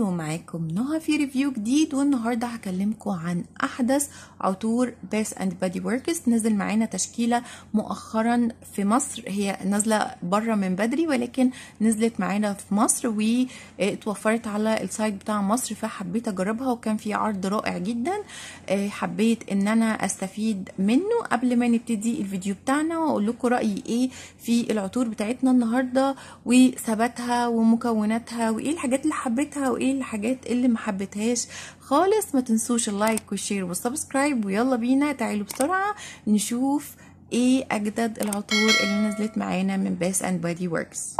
ومعاكم نهى في ريفيو جديد، والنهارده هكلمكم عن احدث عطور باث اند بادي وركس. نزل معانا تشكيله مؤخرا في مصر، هي نازله بره من بدري ولكن نزلت معانا في مصر واتوفرت على السايت بتاع مصر، فحبيت اجربها وكان في عرض رائع جدا. حبيت ان انا استفيد منه قبل ما نبتدي الفيديو بتاعنا واقول لكم رايي ايه في العطور بتاعتنا النهارده وثباتها ومكوناتها وايه الحاجات اللي حبيتها وايه الحاجات اللي ما حبيتهاش خالص. ما تنسوش اللايك والشير والسبسكرايب، ويلا بينا تعالوا بسرعه نشوف ايه اجدد العطور اللي نزلت معانا من باث اند بادي وركس.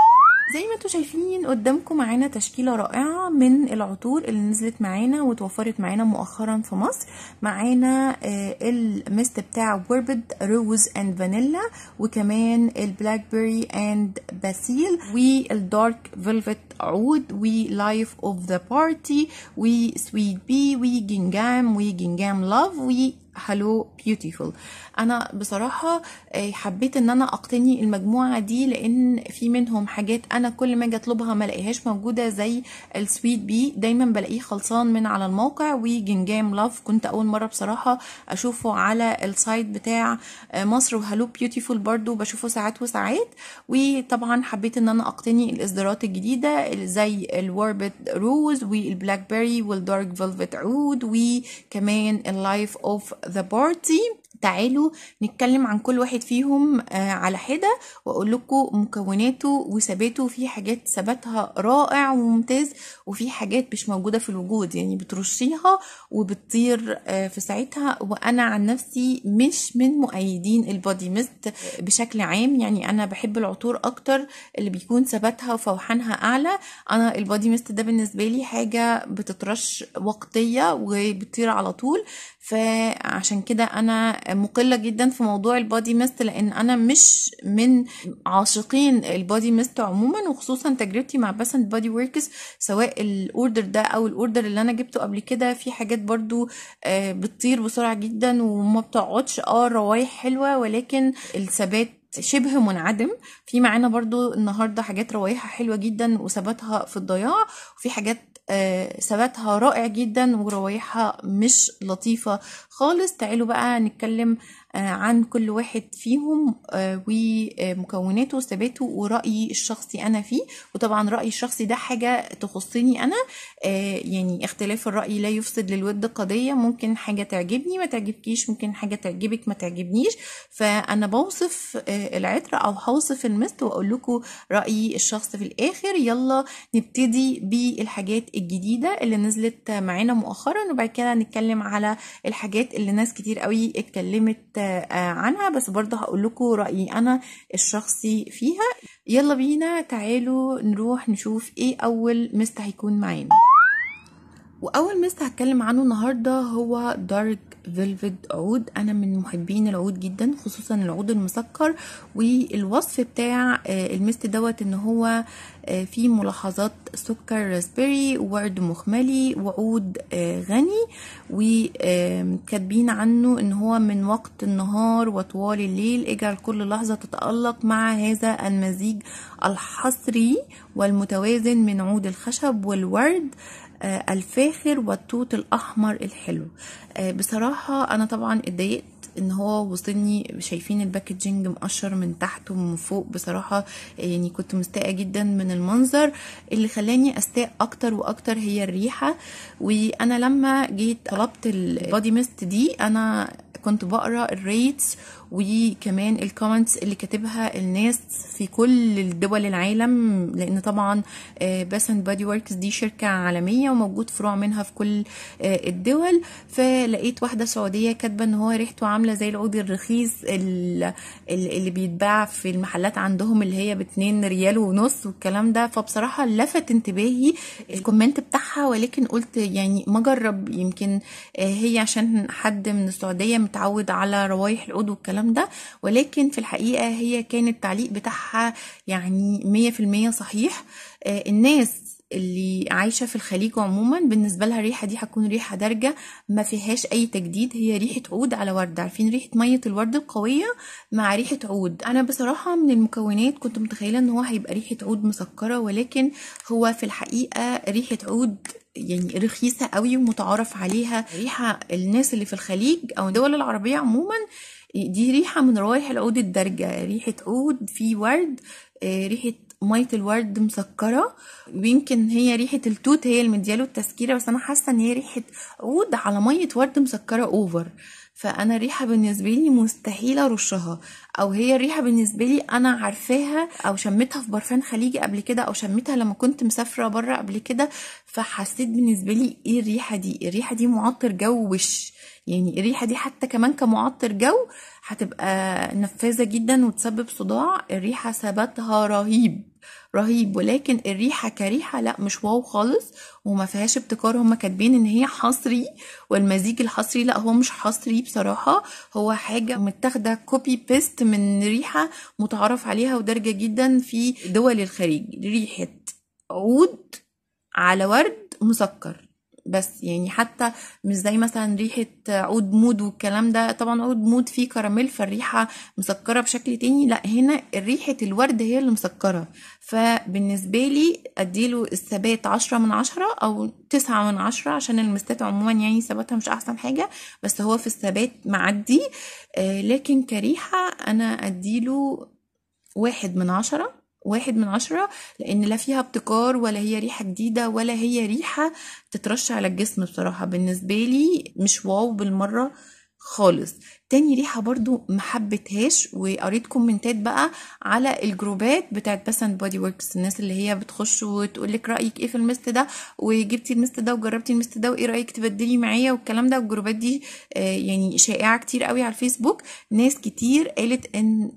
زي ما انتوا شايفين قدامكم معانا تشكيله رائعه من العطور اللي نزلت معانا وتوفرت معانا مؤخرا في مصر. معانا الميست بتاع وربد روز اند فانيلا، وكمان البلاك بيري اند باسيل، والدارك فيلفت عود، ولايف اوف ذا بارتي، وسويت بي، وجنجام لاف، هالو بيوتيفول. انا بصراحه حبيت ان انا اقتني المجموعه دي لان في منهم حاجات انا كل ما اجي اطلبها ما الاقيهاش موجوده، زي السويت بي دايما بلاقيه خلصان من على الموقع، وجنجام لاف كنت اول مره بصراحه اشوفه على السايت بتاع مصر، وهالو بيوتيفول برضو بشوفه ساعات وساعات. وطبعا حبيت ان انا اقتني الاصدارات الجديده زي الوربت روز والبلاك بيري والدارك فيلفت عود، وكمان اللايف اوف ذا بارتي. تعالوا نتكلم عن كل واحد فيهم على حدة واقول لكم مكوناته وثباته. في حاجات ثباتها رائع وممتاز، وفي حاجات مش موجودة في الوجود، يعني بترشيها وبتطير في ساعتها. وانا عن نفسي مش من مؤيدين البودي ميست بشكل عام، يعني انا بحب العطور اكتر اللي بيكون ثباتها وفوحانها اعلى. انا البودي ميست ده بالنسبة لي حاجة بتترش وقتية وبتطير على طول، فعشان كده انا مقلة جدا في موضوع البودي ميست، لان انا مش من عاشقين البودي ميست عموما، وخصوصا تجربتي مع باث اند بودي وركس سواء الاوردر ده او الاوردر اللي انا جبته قبل كده، في حاجات برضو بتطير بسرعة جدا وما بتقعدش. روايح حلوة ولكن الثبات شبه منعدم. في معانا برضو النهاردة حاجات روايحها حلوة جدا وثباتها في الضياع، وفي حاجات ثباتها رائع جدا وروايحها مش لطيفة خالص. تعالوا بقى نتكلم عن كل واحد فيهم ومكوناته وثباته ورأيي الشخصي أنا فيه. وطبعا رأيي الشخصي ده حاجة تخصني أنا، يعني اختلاف الرأي لا يفسد للود قضية. ممكن حاجة تعجبني ما تعجبكيش، ممكن حاجة تعجبك ما تعجبنيش، فأنا بوصف العطر أو هوصف المست وأقول لكم رأيي الشخصي في الآخر. يلا نبتدي بالحاجات الجديدة اللي نزلت معانا مؤخرا، وبعد كده نتكلم على الحاجات اللي ناس كتير قوي اتكلمت عنها، بس برضه هقول لكم رأيي أنا الشخصي فيها. يلا بينا تعالوا نروح نشوف ايه أول مست هيكون معانا. واول مست هتكلم عنه النهارده هو دارك فيلفت عود. انا من محبين العود جدا، خصوصا العود المسكر. والوصف بتاع المست دوت ان هو فيه ملاحظات سكر راسبيري وورد مخملي وعود غني، وكاتبين عنه ان هو من وقت النهار وطوال الليل اجعل كل لحظة تتألق مع هذا المزيج الحصري والمتوازن من عود الخشب والورد الفاخر والتوت الاحمر الحلو. بصراحة انا طبعا اتضايقت ان هو وصلني، شايفين الباكجينج مقشر من تحت ومن فوق. بصراحة يعني كنت مستاءة جدا من المنظر. اللي خلاني استاء اكتر واكتر هي الريحة. وانا لما جيت طلبت البودي ميست دي انا كنت بقرا الريتس وكمان الكومنتس اللي كاتبها الناس في كل الدول العالم، لان طبعا باث اند بودي وركس دي شركه عالميه وموجود فروع منها في كل الدول. فلقيت واحده سعوديه كاتبه ان هو ريحته عامله زي العود الرخيص اللي بيتباع في المحلات عندهم، اللي هي ب2 ريال ونص والكلام ده. فبصراحه لفت انتباهي الكومنت بتاعها، ولكن قلت يعني ما اجرب، يمكن هي عشان حد من السعوديه متعود على روايح العود والكلام ده. ولكن في الحقيقه هي كان التعليق بتاعها يعني 100% صحيح. الناس اللي عايشه في الخليج عموما بالنسبه لها الريحه دي هتكون ريحه دارجه ما فيهاش اي تجديد، هي ريحه عود على ورد. عارفين ريحه ميه الورد القويه مع ريحه عود. انا بصراحه من المكونات كنت متخيله ان هو هيبقى ريحه عود مسكره، ولكن هو في الحقيقه ريحه عود يعني رخيصه قوي ومتعارف عليها. ريحه الناس اللي في الخليج او الدول العربيه عموما دي ريحه من روائح العود الدارجه، ريحه عود في ورد، ريحه ميه الورد مسكره. ويمكن هي ريحه التوت هي اللي مدياله التسكيره، بس انا حاسه ان هي ريحه عود على ميه ورد مسكره اوفر. فانا الريحه بالنسبه لي مستحيل ارشها، او هي الريحه بالنسبه لي انا عارفاها او شميتها في برفان خليجي قبل كده، او شميتها لما كنت مسافره بره قبل كده، فحسيت بالنسبه لي ايه الريحه دي. الريحه دي معطر جو وش، يعني الريحه دي حتى كمان كمعطر جو هتبقى نفاذه جدا وتسبب صداع. الريحه ثباتها رهيب رهيب، ولكن الريحه كريحه لا مش واو خالص وما فيهاش ابتكار. هما كاتبين ان هي حصري والمزيج الحصري، لا هو مش حصري بصراحه، هو حاجه متاخده كوبي بيست من ريحه متعارف عليها ودارجه جدا في دول الخليج. ريحه عود على ورد مسكر بس، يعني حتى مش زي مثلا ريحة عود مود والكلام ده، طبعا عود مود فيه كراميل فالريحة مسكرة بشكل تاني، لا هنا ريحة الورد هي اللي مسكرة. فبالنسبة لي اديله الثبات 10/10 او 9/10، عشان المستات عموما يعني ثباتها مش احسن حاجة، بس هو في الثبات معدي. لكن كريحة انا اديله 1/10، 1/10، لان لا فيها ابتكار ولا هي ريحة جديدة ولا هي ريحة تترش على الجسم. بصراحة بالنسبة لي مش واو بالمرة خالص. تاني ريحة برضو محبتهاش، وقريت كومنتات بقى على الجروبات بتاعت بس اند بودي وركس، الناس اللي هي بتخش وتقولك رأيك ايه في المست ده، وجبتي المست ده وجربتي المست ده وايه رأيك تبدلي معايا والكلام ده. والجروبات دي يعني شائعة كتير قوي على الفيسبوك. ناس كتير قالت ان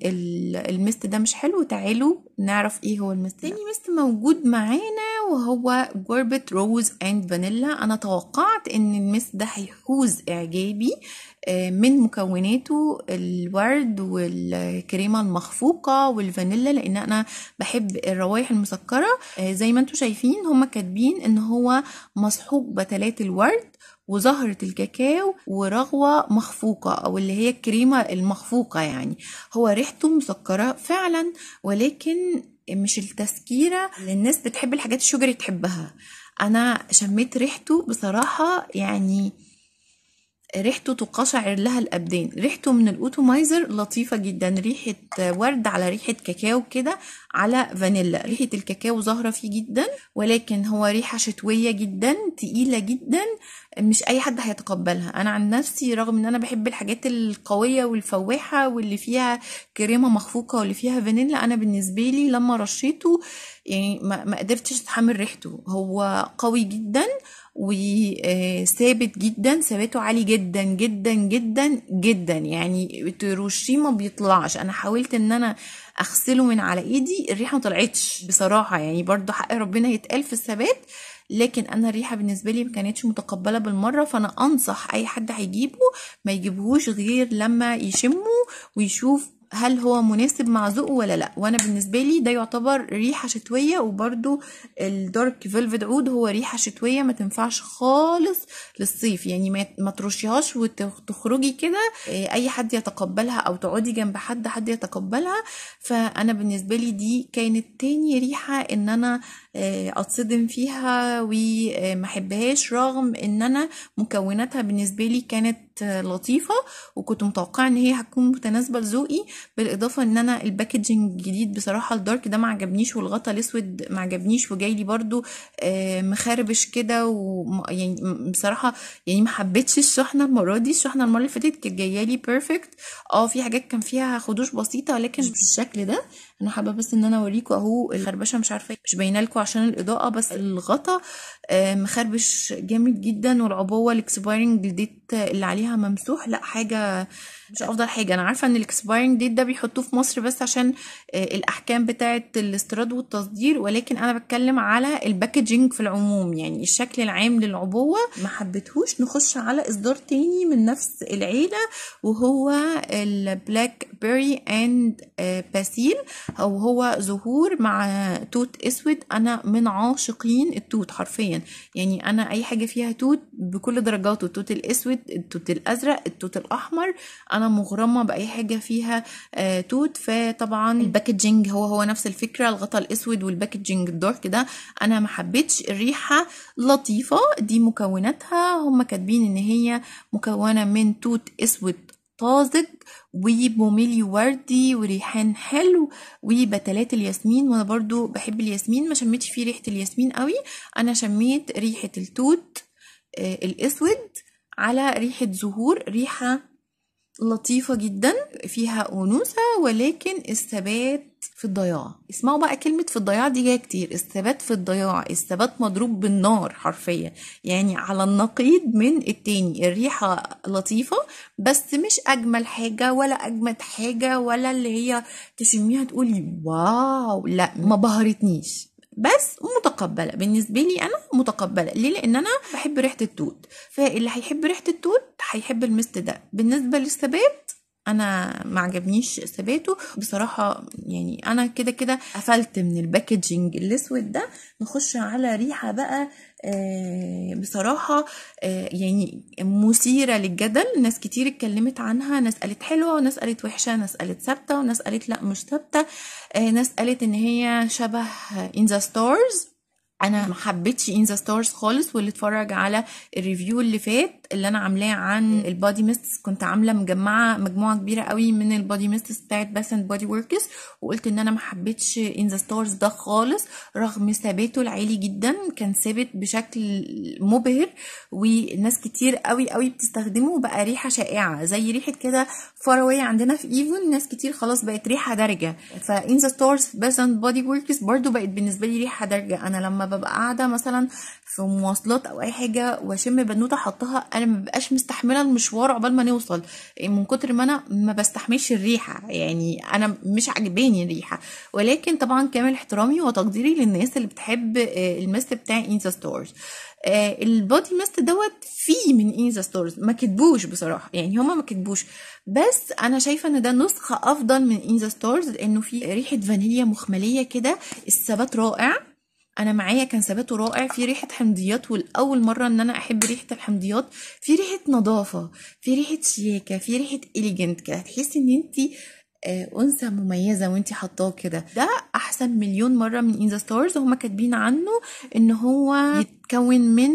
المست ده مش حلو. تعالوا نعرف ايه هو المست ده. تاني مست موجود معانا وهو جوربة روز اند فانيلا. انا توقعت ان المست ده هيحوز اعجابي من مكوناته الورد والكريمة المخفوقة والفانيلا، لان انا بحب الروائح المسكرة. زي ما انتم شايفين هما كاتبين ان هو مصحوب بتلات الورد وزهرة الكاكاو ورغوة مخفوقة، او اللي هي الكريمة المخفوقة. يعني هو ريحته مسكرة فعلا، ولكن مش التسكيرة اللي الناس بتحب الحاجات الشجري تحبها. انا شميت ريحته بصراحة، يعني ريحته تقشعر لها الابدان. ريحته من الاوتومايزر لطيفه جدا، ريحه ورد على ريحه كاكاو كده على فانيلا. ريحه الكاكاو ظاهره فيه جدا، ولكن هو ريحه شتويه جدا تقيله جدا، مش اي حد هيتقبلها. انا عن نفسي رغم ان انا بحب الحاجات القويه والفواحه واللي فيها كريمه مخفوقه واللي فيها فانيلا، انا بالنسبه لي لما رشيته يعني ما قدرتش اتحمل ريحته. هو قوي جدا وثابت جدا، ثباته عالي جدا جدا جدا جدا، يعني ترشيه ما بيطلعش. انا حاولت ان انا اغسله من على ايدي، الريحه ما طلعتش بصراحه، يعني برضو حق ربنا يتقال في الثبات، لكن انا الريحه بالنسبه لي ما كانتش متقبله بالمره. فانا انصح اي حد هيجيبه ما يجيبهوش غير لما يشمه ويشوف هل هو مناسب مع ذوقه ولا لا. وانا بالنسبه لي ده يعتبر ريحه شتويه. وبرده الدارك فيلفت عود هو ريحه شتويه ما تنفعش خالص للصيف، يعني ما ترشيهاش وتخرجي كده اي حد يتقبلها، او تقعدي جنب حد يتقبلها. فانا بالنسبه لي دي كانت تاني ريحه ان انا اتصدم فيها وما احبهاش، رغم ان انا مكوناتها بالنسبه لي كانت لطيفه وكنت متوقعه ان هي هتكون متناسبه لذوقي. بالاضافه ان انا الباكجينج الجديد بصراحه الدارك ده ما عجبنيش، والغطا الاسود ما عجبنيش، وجاي لي برده مخربش كده، ويعني بصراحه يعني ما حبيتش الشحنه المره دي. الشحنه المره اللي فاتت كانت جايه لي بيرفكت، في حاجات كان فيها خدوش بسيطه ولكن مش بالشكل ده. انا حابه بس ان انا اوريكم اهو الخربشه، مش عارفه مش باينه لكم عشان الاضاءه، بس الغطا مخربش جامد جدا، والعبوه الاكسبايرنج ديت اللي عليها ممسوح، لا حاجه مش افضل حاجه. انا عارفه ان الاكسبايرنج ديت ده بيحطوه في مصر بس عشان الاحكام بتاعه الاستيراد والتصدير، ولكن انا بتكلم على الباكجينج في العموم، يعني الشكل العام للعبوه ما حبيتهوش. نخش على اصدار تاني من نفس العيله وهو البلاك بيري اند باسيل، او هو زهور مع توت اسود. انا من عاشقين التوت حرفيا، يعني انا اي حاجه فيها توت بكل درجاته، التوت الاسود، التوت الازرق، التوت الاحمر، انا مغرمه باي حاجه فيها توت. فطبعا الباكجينج هو نفس الفكره، الغطاء الاسود والباكجينج الدارك ده انا ما حبيتش. الريحه لطيفه، دي مكوناتها هم كاتبين ان هي مكونه من توت اسود طازج وبوميلي وردي وريحان حلو وبتلات الياسمين، وانا برضو بحب الياسمين، ما شميتش فيه ريحه الياسمين قوي، انا شميت ريحه التوت الاسود على ريحه زهور، ريحه لطيفة جدا فيها أنوثة، ولكن الثبات في الضياع. اسمعوا بقى كلمة في الضياع دي جاية كتير، الثبات في الضياع، الثبات مضروب بالنار حرفيا، يعني على النقيض من التاني. الريحة لطيفة بس مش أجمل حاجة ولا أجمد حاجة ولا اللي هي تشميها تقولي واو، لا ما بهرتنيش، بس متقبله بالنسبه لي، انا متقبله. ليه؟ لان انا بحب ريحه التوت، فاللي هيحب ريحه التوت هيحب المست ده. بالنسبه للثبات انا ما عجبنيش ثباته بصراحه، يعني انا كده كده قفلت من الباكجينج الاسود ده. نخش على ريحه بقى بصراحه يعني مثيره للجدل، ناس كتير اتكلمت عنها، ناس قالت حلوه وناس قالت وحشه، ناس قالت ثابته وناس قالت لا مش ثابته، ناس قالت ان هي شبه In the Stars. انا ما حبيتش In the Stars خالص، واللي اتفرج على الريفيو اللي فات اللي انا عاملاه عن البادي ميستس، كنت عامله مجموعه كبيره قوي من البادي ميستس بتاعت باث اند بادي وركس، وقلت ان انا ما حبيتش In the Stars ده خالص، رغم ثباته العالي جدا، كان ثابت بشكل مبهر وناس كتير قوي قوي بتستخدمه، وبقى ريحه شائعه زي ريحه كده فاروية عندنا في ايفون، ناس كتير خلاص بقت ريحه دارجه. فإن ذا ستارز باث اند بادي وركس برضو بقت بالنسبه لي ريحه دارجه. انا لما ببقى قاعده مثلا في مواصلات او اي حاجه واشم بنوته احطها، انا ما ببقاش مستحمله المشوار عقبال ما نوصل، من كتر ما انا ما بستحملش الريحه، يعني انا مش عجباني الريحه. ولكن طبعا كامل احترامي وتقديري للناس اللي بتحب المست بتاع إن ذا ستارز. البودي ميست دوت فيه من إن ذا ستارز، ما كتبوش بصراحه، يعني هما ما كتبوش، بس انا شايفه ان ده نسخه افضل من إن ذا ستارز، لانه فيه ريحه فانيليا مخمليه كده، الثبات رائع، انا معايا كان ثباته رائع، في ريحه حمضيات، والاول مره ان انا احب ريحه الحمضيات، في ريحه نظافه، في ريحه شياكه، في ريحه اليجنت كده، تحسي ان انتي انثى مميزه وانتي حطاه كده. ده احسن مليون مره من إن ذا ستارز. هما كاتبين عنه ان هو يتكون من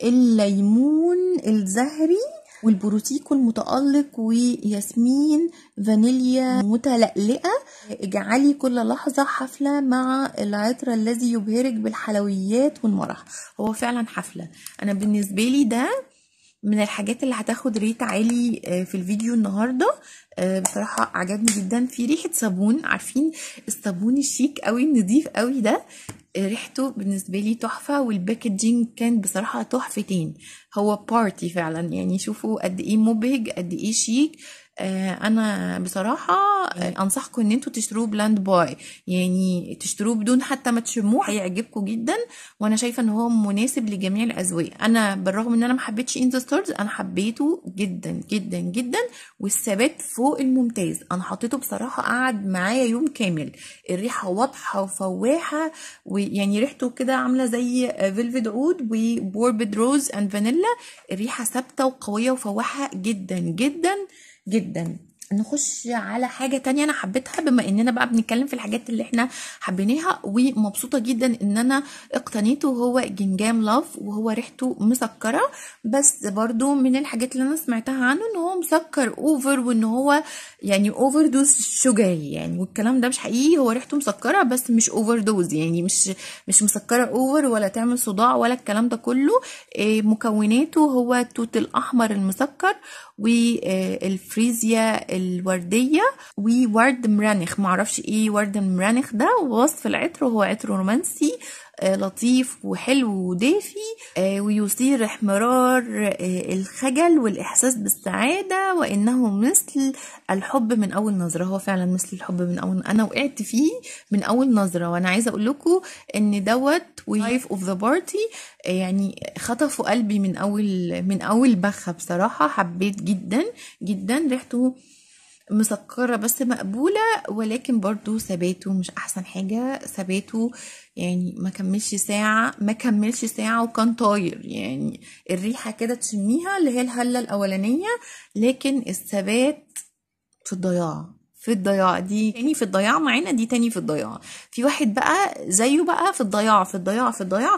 الليمون الزهري والبروتيكو المتألق وياسمين فانيليا متلألئة، اجعلي كل لحظة حفلة مع العطر الذي يبهرك بالحلويات والمرح. هو فعلا حفلة، انا بالنسبة لي ده من الحاجات اللي هتاخد ريت عالي في الفيديو النهارده. بصراحه عجبني جدا. في ريحه صابون، عارفين الصابون الشيك قوي النضيف قوي ده، ريحته بالنسبه لي تحفه، والباكجينج كان بصراحه تحفتين. هو بارتي فعلا، يعني شوفوا قد ايه مبهج، قد ايه شيك. انا بصراحه انصحكم ان انتوا تشتروه بلاند باي، يعني تشتروه بدون حتى ما تشموه، هيعجبكم جدا، وانا شايفه ان هو مناسب لجميع الاذواق. انا بالرغم ان انا ما حبيتش إن ذا ستارز، انا حبيته جدا جدا جدا، والثبات فوق الممتاز. انا حطيته بصراحه قعد معايا يوم كامل، الريحه واضحه وفواحه، ويعني ريحته كده عامله زي فيلفيد عود وبوربد روز اند فانيلا، الريحه ثابته وقويه وفواحه جدا جدا جدا. نخش على حاجة تانية انا حبيتها، بما اننا بقى بنتكلم في الحاجات اللي احنا حبيناها ومبسوطة جدا ان انا اقتنيته، هو جنجام لاف، وهو ريحته مسكرة، بس برضو من الحاجات اللي انا سمعتها عنه ان هو مسكر اوفر، وان هو يعني اوفر دوز شوجر، يعني والكلام ده مش حقيقي، هو ريحته مسكرة بس مش اوفر دوز، يعني مش مسكرة اوفر ولا تعمل صداع ولا الكلام ده كله. مكوناته هو التوت الاحمر المسكر والفريزيا الورديه وورد مرانخ، معرفش ايه ورد مرانخ ده. ووصف العطر هو عطر رومانسي لطيف وحلو ودافي، ويثير احمرار الخجل والاحساس بالسعاده، وانه مثل الحب من اول نظره. هو فعلا مثل الحب من اول، انا وقعت فيه من اول نظره. وانا عايزه اقول لكم ان دوت وايف اوف ذا بارتي يعني خطفوا قلبي من اول بخه. بصراحه حبيت جدا جدا. ريحته مسكرة بس مقبولة، ولكن برضو ثباته مش احسن حاجة. ثباته يعني ما كملش ساعة وكان طاير. يعني الريحة كده تشميها اللي هي الهلة الاولانية، لكن الثبات في الضياع. دي تاني في الضياع معانا، دي تاني في الضياع. في واحد بقى زيه بقى في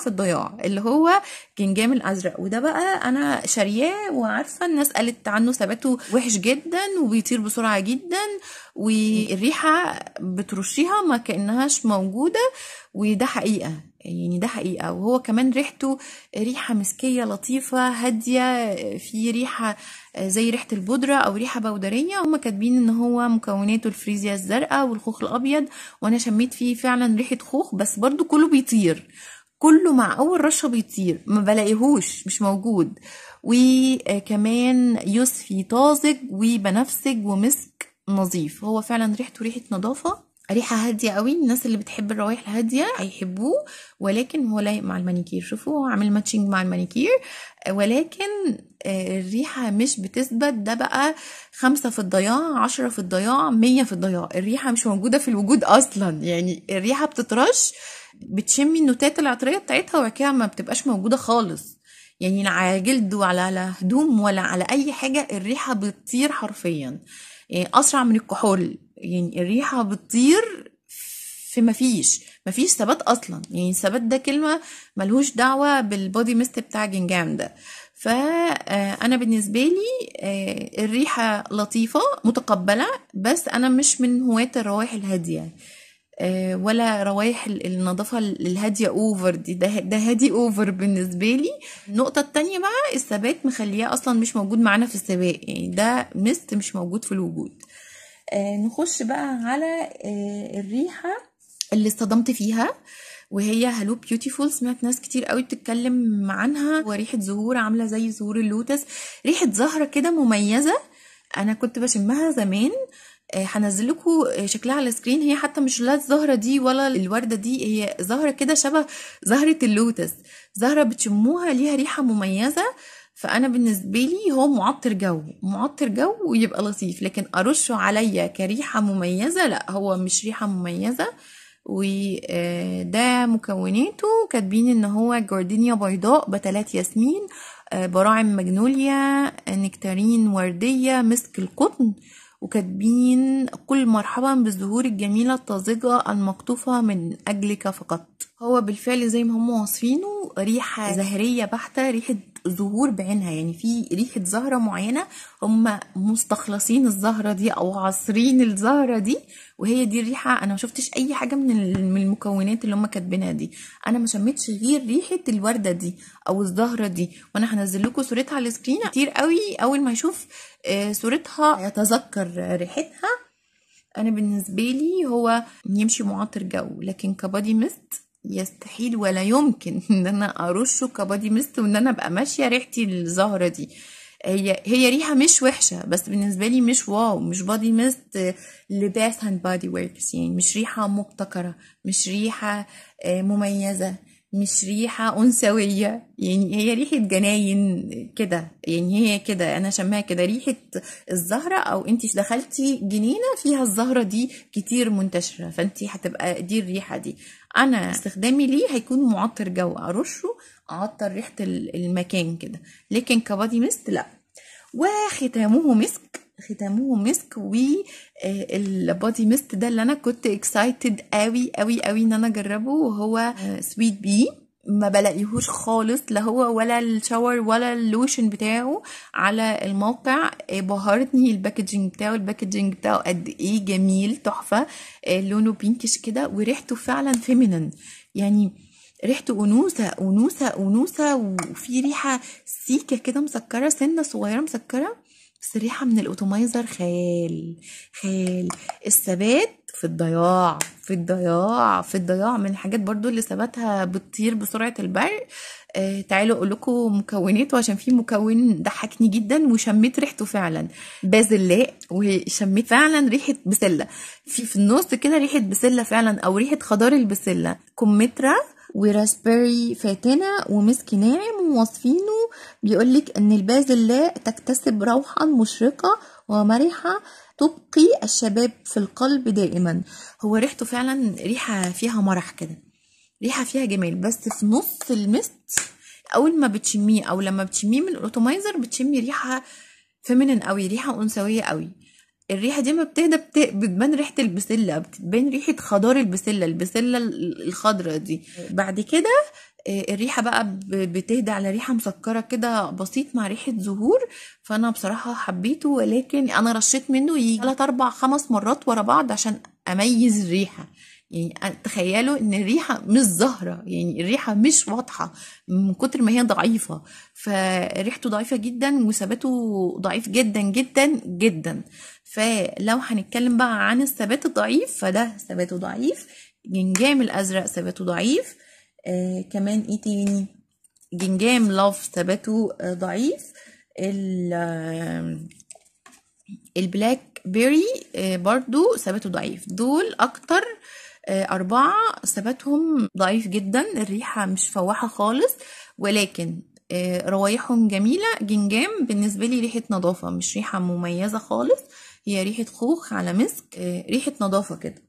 الضياع اللي هو جنجام الازرق، وده بقى انا شارياه وعارفه الناس قالت عنه ثباته وحش جدا وبيطير بسرعه جدا، والريحه بترشيها ما كانهاش موجوده، وده حقيقه. يعني ده حقيقة. وهو كمان ريحته ريحة مسكية لطيفة هادية، في ريحة زي ريحة البودرة أو ريحة بودرية. هما كاتبين إن هو مكوناته الفريزيا الزرقاء والخوخ الأبيض، وأنا شميت فيه فعلا ريحة خوخ، بس برضو كله بيطير، كله مع أول رشة بيطير، ما بلاقيهوش، مش موجود. وكمان يوسفي طازج وبنفسج ومسك نظيف. هو فعلا ريحته ريحة نظافة، ريحة هادية قوي. الناس اللي بتحب الروايح الهادية هيحبوه، ولكن هو لايق مع المانيكير. شوفوا هو عامل ماتشنج مع المانيكير، ولكن الريحة مش بتثبت. ده بقى 5 في الضياع، 10 في الضياع، 100 في الضياع. الريحة مش موجودة في الوجود أصلا. يعني الريحة بتترش، بتشمي النوتات العطرية بتاعتها، وبعد كده ما بتبقاش موجودة خالص. يعني لا على جلد ولا على هدوم ولا على أي حاجة، الريحة بتطير حرفيا. يعني أسرع من الكحول. يعني الريحة بتطير في مفيش ثبات اصلا. يعني الثبات ده كلمة ملهوش دعوة بالبودي ميست بتاع جنجام ده. فانا بالنسبة لي الريحة لطيفة متقبلة، بس انا مش من هواة الروائح الهادية ولا روايح النظافة الهادية اوفر دي. ده هادي اوفر بالنسبة لي. النقطة التانية بقى الثبات مخليه اصلا مش موجود معانا في السباق. يعني ده ميست مش موجود في الوجود. نخش بقى على الريحة اللي اصطدمت فيها، وهي هالو بيوتيفول. سمعت ناس كتير قوي بتتكلم عنها. وريحة زهور عاملة زي زهور اللوتس، ريحة زهرة كده مميزة. انا كنت بشمها زمان، هنزل لكم شكلها على السكرين. هي حتى مش لا الزهرة دي ولا الوردة دي، هي زهرة كده شبه زهرة اللوتس. زهرة بتشموها ليها ريحة مميزة. فانا بالنسبه لي هو معطر جو ويبقى لطيف، لكن ارشه عليا كريحه مميزه لا، هو مش ريحه مميزه. وده مكوناته كاتبين ان هو جاردينيا بيضاء، بتلات ياسمين، براعم مجنوليا، نكتارين ورديه، مسك القطن. وكاتبين قل مرحبا بالزهور الجميلة الطازجة المقطوفة من أجلك فقط. هو بالفعل زي ما هم واصفينه ريحة زهرية بحتة، ريحة زهور بعينها. يعني في ريحة زهرة معينة هم مستخلصين الزهرة دي أو عصرين الزهرة دي، وهي دي الريحة. أنا ما شفتش أي حاجة من المكونات اللي هم كاتبينها دي. أنا ما شميتش غير ريحة الوردة دي أو الزهرة دي، وأنا هنزل لكم صورتها على السكرين. كتير قوي أول ما يشوف صورتها يتذكر ريحتها. انا بالنسبه لي هو يمشي معطر جو، لكن كبادي ميست يستحيل ولا يمكن ان انا ارشه كبادي ميست وان انا ابقى ماشيه ريحتي الزهره دي. هي ريحه مش وحشه، بس بالنسبه لي مش واو، مش بادي ميست لباس اند بادي وركس. يعني مش ريحه مبتكره، مش ريحه مميزه، مش ريحة أنثوية. يعني هي ريحة جناين كده. يعني هي كده أنا شمها كده ريحة الزهرة، أو أنتي دخلتي جنينة فيها الزهرة دي كتير منتشرة، فأنتي هتبقى دي الريحة دي. أنا استخدامي ليه هيكون معطر جو، أرشه أعطر ريحة المكان كده، لكن كبادي ميست لأ. وختامه مسك. والبادي ميست ده اللي انا كنت اكسايتد قوي ان انا اجربه، وهو سويت بي. ما بلاقيهوش خالص، لا هو ولا الشاور ولا اللوشن بتاعه على الموقع. بهرتني الباكجينج بتاعه قد ايه جميل، تحفه. لونه بينكش كده، وريحته فعلا فيمينين. يعني ريحته انوثه، وفي ريحه سيكه كده مسكره، سنه صغيره مسكره. بس الريحة من الأوتومايزر خيال خيال. الثبات في الضياع في الضياع في الضياع، من الحاجات برضو اللي ثباتها بتطير بسرعة البرق. تعالوا اقول لكم مكوناته، عشان في مكون ضحكني جدا وشميت ريحته فعلا. بازلاء، وشميت فعلا ريحة بسلة في النص كده، ريحة بسلة فعلا او ريحة خضار البسلة. كمثرى وراسبيري فاتنة ومسك ناعم، ووصفينه بيقولك ان البازلاء تكتسب روحا مشرقة ومرحة تبقي الشباب في القلب دائما. هو ريحته فعلا ريحة فيها مرح كده، ريحة فيها جمال، بس في نص المست اول ما بتشميه او لما بتشميه من الاوتومايزر بتشمي ريحة فيمينين قوي، ريحة انثوية قوي. الريحة دي ما بتهدى بتبان ريحة البسلة، بتبان ريحة خضار البسلة الخضرة دي. بعد كده الريحة بقى بتهدى على ريحة مسكرة كده بسيط مع ريحة زهور. فأنا بصراحة حبيته، ولكن أنا رشيت منه يجي 3 4 5 مرات ورا بعض عشان أميز الريحة. يعني تخيلوا ان الريحة مش ظاهرة، يعني الريحة مش واضحة من كتر ما هي ضعيفة، فريحته ضعيفة جدا وثباته ضعيف جدا جدا جدا. فلو هنتكلم بقى عن الثبات الضعيف، فده ثباته ضعيف. جنجام الازرق ثباته ضعيف. كمان ايه تاني؟ جنجام لاف ثباته ضعيف. البلاك بيري برضو ثباته ضعيف. دول اكتر 4 ثباتهم ضعيف جدا، الريحة مش فواحة خالص، ولكن روايحهم جميلة. جنجام بالنسبة لي ريحة نظافة، مش ريحة مميزة خالص، هي ريحة خوخ على مسك، ريحة نظافة كده.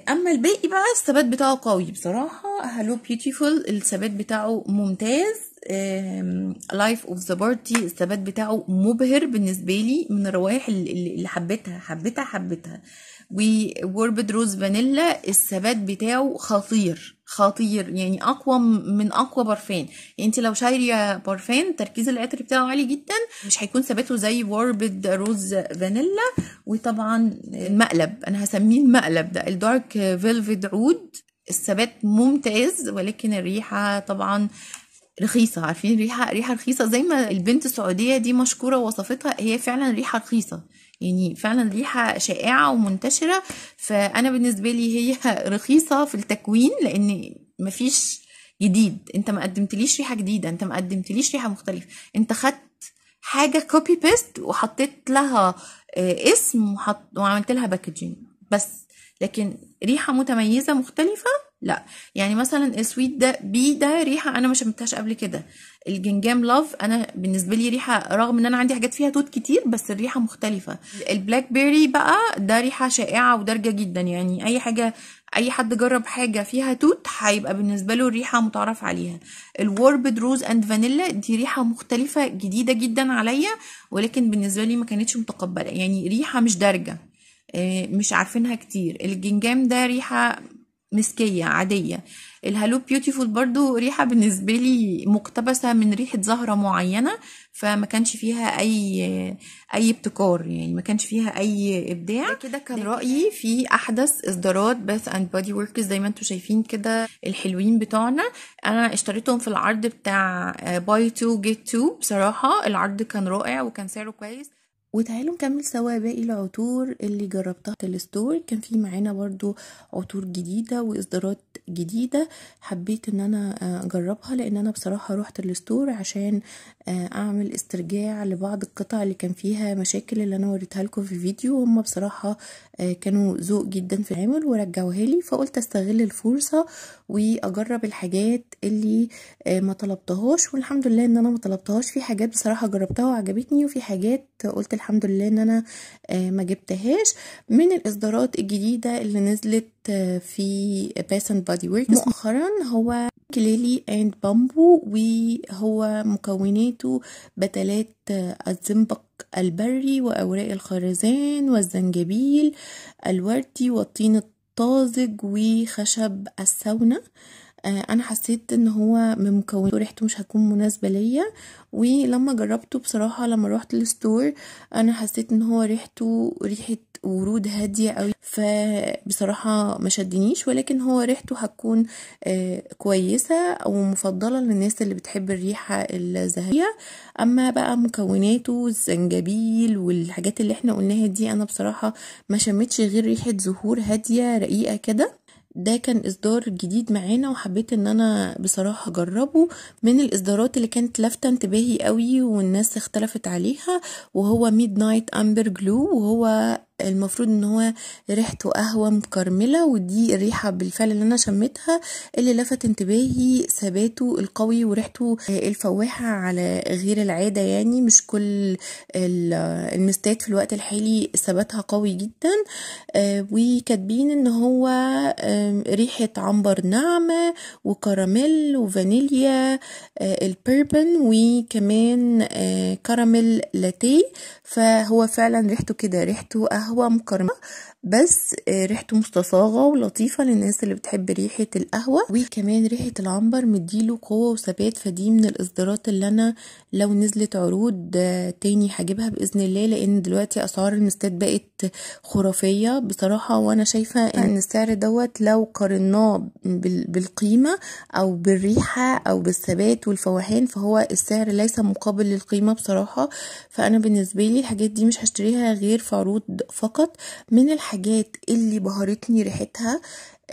اما الباقي بقى الثبات بتاعه قوي بصراحة. هالو بيوتيفول الثبات بتاعه ممتاز. لايف اوف ذا بارتي الثبات بتاعه مبهر بالنسبة لي، من الروائح اللي حبيتها. ووربد روز فانيلا الثبات بتاعه خطير، يعني اقوى من اقوى برفان. يعني انت لو شاريه برفان تركيز العطر بتاعه عالي جدا، مش هيكون ثباته زي ووربد روز فانيلا. وطبعا المقلب، انا هسميه المقلب ده، الدارك فيلفيد عود، الثبات ممتاز، ولكن الريحه طبعا رخيصة. عارفين ريحة رخيصة، زي ما البنت السعودية دي مشكورة وصفتها، هي فعلا ريحة رخيصة، يعني فعلا ريحة شائعة ومنتشرة. فأنا بالنسبة لي هي رخيصة في التكوين، لأن مفيش جديد، انت ما قدمتليش ريحة جديدة، انت ما قدمتليش ريحة مختلفة، انت خدت حاجة كوبي بيست وحطيت لها اسم وعملت لها باكجينج بس، لكن ريحة متميزة مختلفة لا. يعني مثلا السويت ده بي ده ريحة انا ما شمتهاش قبل كده. الجنجام لاف انا بالنسبة لي ريحة، رغم ان انا عندي حاجات فيها توت كتير، بس الريحة مختلفة. البلاك بيري بقى ده ريحة شائعة ودارجة جدا، يعني اي حد جرب حاجة فيها توت هيبقى بالنسبة له الريحة متعرف عليها. الوربد روز اند فانيلا دي ريحة مختلفة جديدة جدا عليا، ولكن بالنسبة لي ما كانتش متقبلة، يعني ريحة مش دارجة، مش عارفينها كتير. الجنجام ده ريحة مسكية عادية. الهالو بيوتيفول برضو ريحة بالنسبة لي مقتبسة من ريحة زهرة معينة، فما كانش فيها اي ابتكار، يعني ما كانش فيها اي ابداع. كده كان رأيي في احدث اصدارات باث اند بودي وركس، زي ما انتم شايفين كده الحلوين بتوعنا. انا اشتريتهم في العرض بتاع باي 2 جيت 2، بصراحة العرض كان رائع وكان سعره كويس. وتعالوا نكمل سوا باقي العطور اللي جربتها في الستور. كان في معانا برضو عطور جديدة واصدارات جديدة، حبيت ان انا اجربها، لان انا بصراحة روحت الستور عشان اعمل استرجاع لبعض القطع اللي كان فيها مشاكل، اللي انا وريتها لكم في فيديو. هم بصراحة كانوا ذوق جدا في العمل ورجعوها لي، فقلت استغل الفرصة واجرب الحاجات اللي ما طلبتهاش. والحمد لله ان انا ما طلبتهاش، في حاجات بصراحة جربتها وعجبتني، وفي حاجات قلت الحمد لله ان انا ما جبتهاش. من الاصدارات الجديدة اللي نزلت في باث اند بودي وركس مؤخرا هو كليلي اند بامبو، وهو مكوناته بتلات الزنبق البري واوراق الخرزان والزنجبيل الوردي والطين الطازج وخشب السونة. انا حسيت ان هو من مكوناته ريحته مش هتكون مناسبة ليا، ولما جربته بصراحة لما روحت الستور انا حسيت ان هو ريحته ريحة ورود هادية قوي، فبصراحة ما شدنيش، ولكن هو ريحته هتكون كويسة او مفضلة للناس اللي بتحب الريحة الزهرية. اما بقى مكوناته الزنجبيل والحاجات اللي احنا قلناها دي انا بصراحة ما شمتش غير ريحة زهور هادية رقيقة كده. ده كان اصدار جديد معانا وحبيت ان انا بصراحة اجربه، من الاصدارات اللي كانت لافتة انتباهي قوي والناس اختلفت عليها، وهو ميد نايت امبر جلو، وهو المفروض ان هو ريحته قهوة مكرملة، ودي الريحة بالفعل اللي انا شمتها اللي لفت انتباهي، ثباته القوي وريحته الفواحة على غير العادة. يعني مش كل المستات في الوقت الحالي ثباتها قوي جدا. وكاتبين ان هو ريحة عنبر ناعمة وكراميل وفانيليا البيربن وكمان كراميل لاتيه، فهو فعلا ريحته كده ريحته قهوة مكرملة، بس ريحته مستصاغة ولطيفة للناس اللي بتحب ريحة القهوة، وكمان ريحة العنبر مديله قوة وثبات. فدي من الإصدارات اللي أنا لو نزلت عروض تاني هجيبها بإذن الله، لأن دلوقتي أسعار المستات بقت خرافية بصراحة، وأنا شايفة إن السعر دوت لو قارناه بالقيمة أو بالريحة أو بالثبات والفواحان فهو السعر ليس مقابل للقيمة بصراحة. فأنا بالنسبة لي الحاجات دي مش هشتريها غير في عروض فقط. من الحاجات اللي بهرتني ريحتها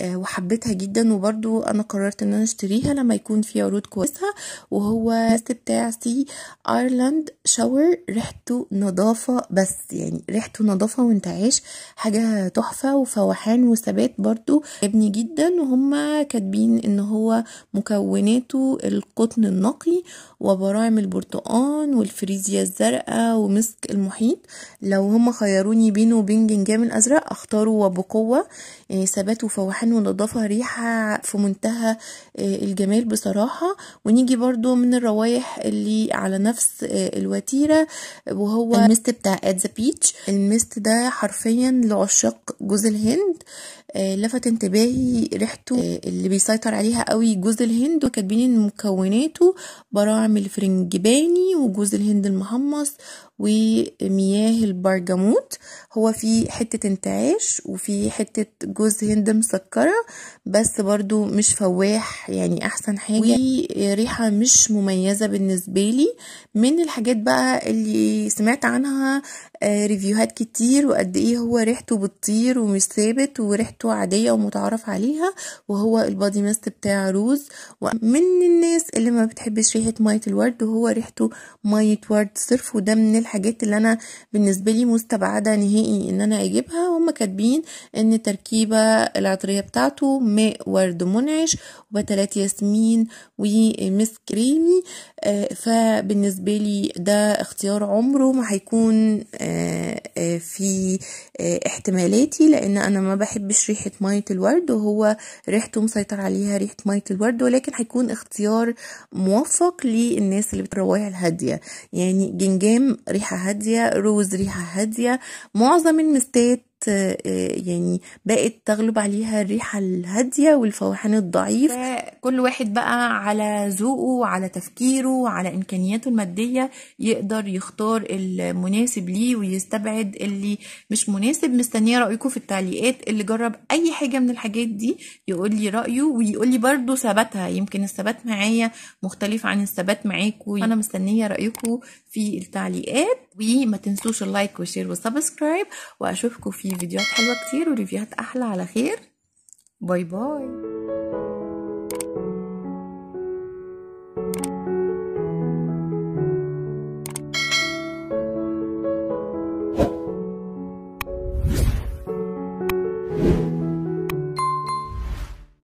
وحبيتها جدا، وبرضو انا قررت ان انا اشتريها لما يكون في عروض كويسة، وهو المست بتاع سي ايرلاند شاور. ريحته نظافة، بس يعني ريحته نظافة وانتعاش، حاجة تحفة وفوحان وثبات برضو عجبني جدا. وهم كاتبين ان هو مكوناته القطن النقي وبراعم البرتقان والفريزيا الزرقاء ومسك المحيط. لو هم خيروني بينه وبين جنجام الازرق اختاره وبقوة، يعني ثبات وفوحان ونظافة، ريحة في منتهى الجمال بصراحة. ونيجي برضو من الروايح اللي على نفس الوتيرة، وهو المست بتاع ات ذا بيتش. المست ده حرفيا لعشاق جوز الهند، لفت انتباهي ريحته اللي بيسيطر عليها قوي جوز الهند، وكاتبين ان مكوناته براعم الفرنجباني وجوز الهند المحمص ومياه البرجموت. هو في حتة انتعاش وفي حتة جوز هند مسكرة، بس برضو مش فواح يعني احسن حاجة، وريحة مش مميزة بالنسبة لي. من الحاجات بقى اللي سمعت عنها ريفيوهات كتير وقد ايه هو ريحته بتطير ومش ثابت وريحته عادية ومتعرف عليها، وهو البادي ميست بتاع روز. ومن الناس اللي ما بتحبش ريحة مية الورد، وهو ريحته مية ورد صرف، وده من الحاجات اللي انا بالنسبة لي مستبعدة نهائي ان انا اجيبها. وهم كاتبين ان التركيبة العطرية بتاعته ماء ورد منعش وبتلات ياسمين ومسك كريمي، فبالنسبة لي ده اختيار عمره ما هيكون في احتمالاتي، لان انا ما بحبش ريحة مية الورد، وهو ريحته مسيطر عليها ريحة مية الورد، ولكن هيكون اختيار موفق للناس اللي بترويها الهادية. يعني جنجام ريحة هادية، روز ريحة هادية، معظم المستات يعني بقت تغلب عليها الريحة الهادية والفوحان الضعيف. كل واحد بقى على ذوقه وعلى تفكيره وعلى إمكانياته المادية يقدر يختار المناسب ليه ويستبعد اللي مش مناسب. مستنية رأيكم في التعليقات، اللي جرب أي حاجة من الحاجات دي يقول لي رأيه ويقول لي برضو ثباتها، يمكن الثبات معايا مختلف عن الثبات معاكم. أنا مستنية رأيكم في التعليقات، وما تنسوش اللايك والشير والسبسكرايب، وأشوفكم في فيديوهات حلوة كتير وريفيوهات أحلى على خير. باي باي.